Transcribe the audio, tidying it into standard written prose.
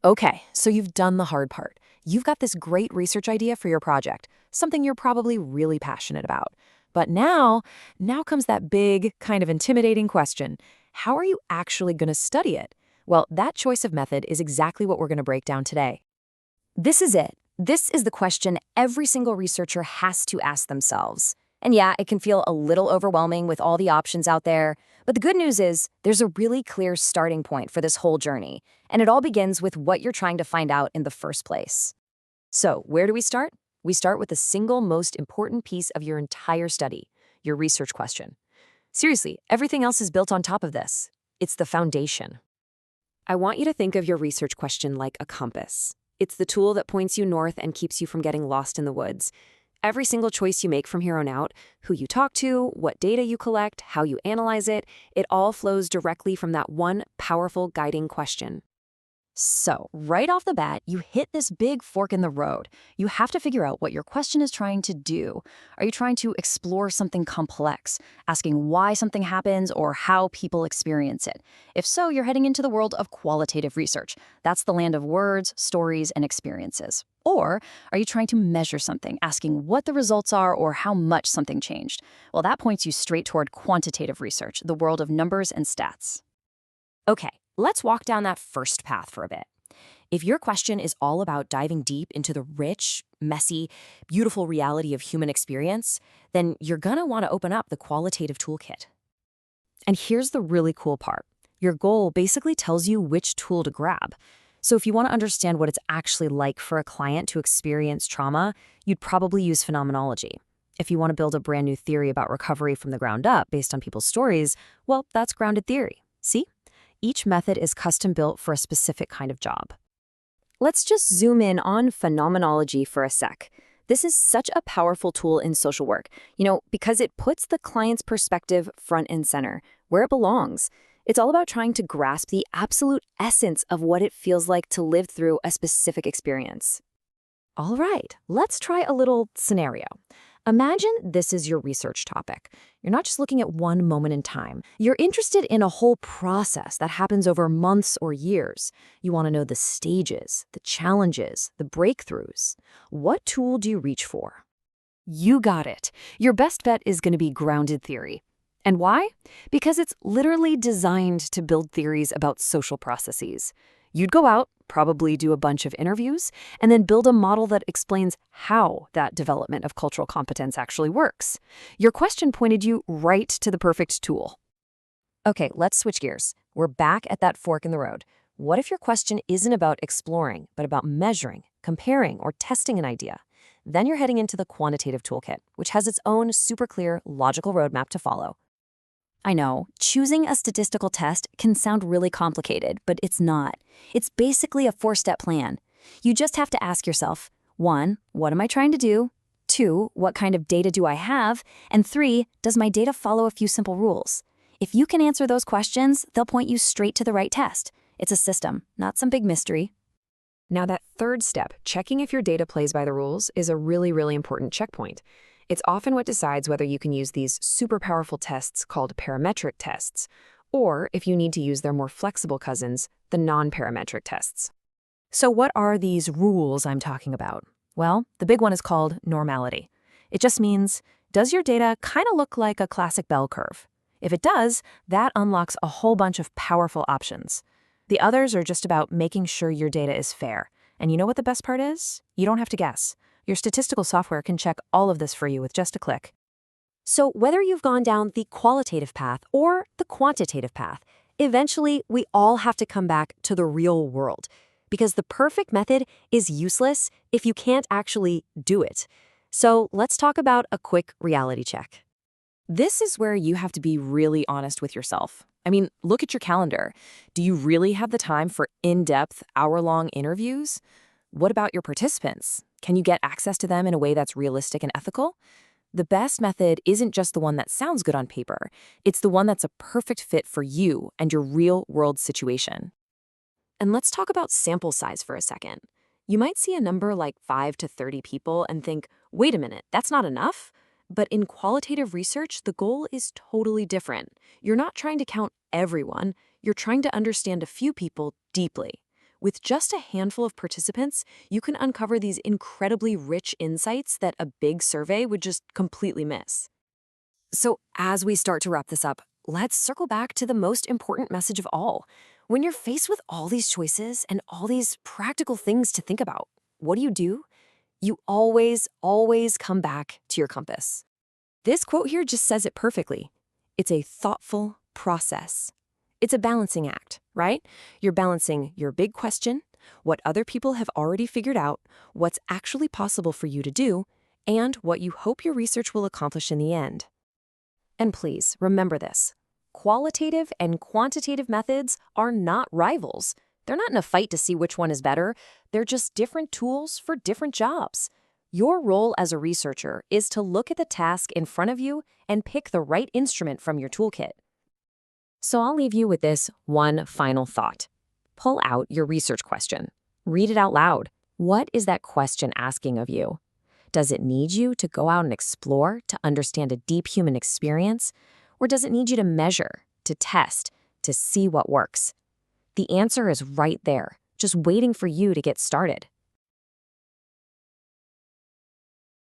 Okay, so you've done the hard part. You've got this great research idea for your project, something you're probably really passionate about. But now comes that big, kind of intimidating question. How are you actually going to study it? Well, that choice of method is exactly what we're going to break down today. This is it. This is the question every single researcher has to ask themselves. And yeah, it can feel a little overwhelming with all the options out there, but the good news is there's a really clear starting point for this whole journey, and it all begins with what you're trying to find out in the first place. So, where do we start? We start with the single most important piece of your entire study, your research question. Seriously, everything else is built on top of this. It's the foundation. I want you to think of your research question like a compass. It's the tool that points you north and keeps you from getting lost in the woods. Every single choice you make from here on out, who you talk to, what data you collect, how you analyze it all flows directly from that one powerful guiding question. So, right off the bat, you hit this big fork in the road. You have to figure out what your question is trying to do. Are you trying to explore something complex, asking why something happens or how people experience it? If so, you're heading into the world of qualitative research. That's the land of words, stories, and experiences. Or are you trying to measure something, asking what the results are or how much something changed? Well, that points you straight toward quantitative research, the world of numbers and stats. Okay, let's walk down that first path for a bit. If your question is all about diving deep into the rich, messy, beautiful reality of human experience, then you're gonna want to open up the qualitative toolkit. And here's the really cool part. Your goal basically tells you which tool to grab. So if you want to understand what it's actually like for a client to experience trauma, you'd probably use phenomenology. If you want to build a brand new theory about recovery from the ground up based on people's stories, well, that's grounded theory. See? Each method is custom built for a specific kind of job. Let's just zoom in on phenomenology for a sec. This is such a powerful tool in social work, because it puts the client's perspective front and center, where it belongs. It's all about trying to grasp the absolute essence of what it feels like to live through a specific experience. All right, let's try a little scenario. Imagine this is your research topic. You're not just looking at one moment in time. You're interested in a whole process that happens over months or years. You want to know the stages, the challenges, the breakthroughs. What tool do you reach for? You got it. Your best bet is going to be grounded theory. And why? Because it's literally designed to build theories about social processes. You'd go out, probably do a bunch of interviews, and then build a model that explains how that development of cultural competence actually works. Your question pointed you right to the perfect tool. Okay, let's switch gears. We're back at that fork in the road. What if your question isn't about exploring, but about measuring, comparing, or testing an idea? Then you're heading into the quantitative toolkit, which has its own super clear, logical roadmap to follow. I know, choosing a statistical test can sound really complicated, but it's not. It's basically a four-step plan. You just have to ask yourself, 1, what am I trying to do? 2, what kind of data do I have? And 3, does my data follow a few simple rules? If you can answer those questions, they'll point you straight to the right test. It's a system, not some big mystery. Now that third step, checking if your data plays by the rules, is a really, really important checkpoint. It's often what decides whether you can use these super powerful tests called parametric tests, or if you need to use their more flexible cousins, the non-parametric tests. So what are these rules I'm talking about? Well, the big one is called normality. It just means, does your data kind of look like a classic bell curve? If it does, that unlocks a whole bunch of powerful options. The others are just about making sure your data is fair. And you know what the best part is? You don't have to guess. Your statistical software can check all of this for you with just a click. So whether you've gone down the qualitative path or the quantitative path, eventually we all have to come back to the real world, because the perfect method is useless if you can't actually do it. So let's talk about a quick reality check. This is where you have to be really honest with yourself. I mean, look at your calendar. Do you really have the time for in-depth, hour-long interviews? What about your participants? Can you get access to them in a way that's realistic and ethical? The best method isn't just the one that sounds good on paper. It's the one that's a perfect fit for you and your real-world situation. And let's talk about sample size for a second. You might see a number like 5 to 30 people and think, wait a minute, that's not enough? But in qualitative research, the goal is totally different. You're not trying to count everyone. You're trying to understand a few people deeply. With just a handful of participants, you can uncover these incredibly rich insights that a big survey would just completely miss. So, as we start to wrap this up, let's circle back to the most important message of all. When you're faced with all these choices and all these practical things to think about, what do? You always come back to your compass. This quote here just says it perfectly. It's a thoughtful process. It's a balancing act, right? You're balancing your big question, what other people have already figured out, what's actually possible for you to do, and what you hope your research will accomplish in the end. And please remember this. Qualitative and quantitative methods are not rivals. They're not in a fight to see which one is better. They're just different tools for different jobs. Your role as a researcher is to look at the task in front of you and pick the right instrument from your toolkit. So I'll leave you with this one final thought. Pull out your research question. Read it out loud. What is that question asking of you? Does it need you to go out and explore to understand a deep human experience? Or does it need you to measure, to test, to see what works? The answer is right there, just waiting for you to get started.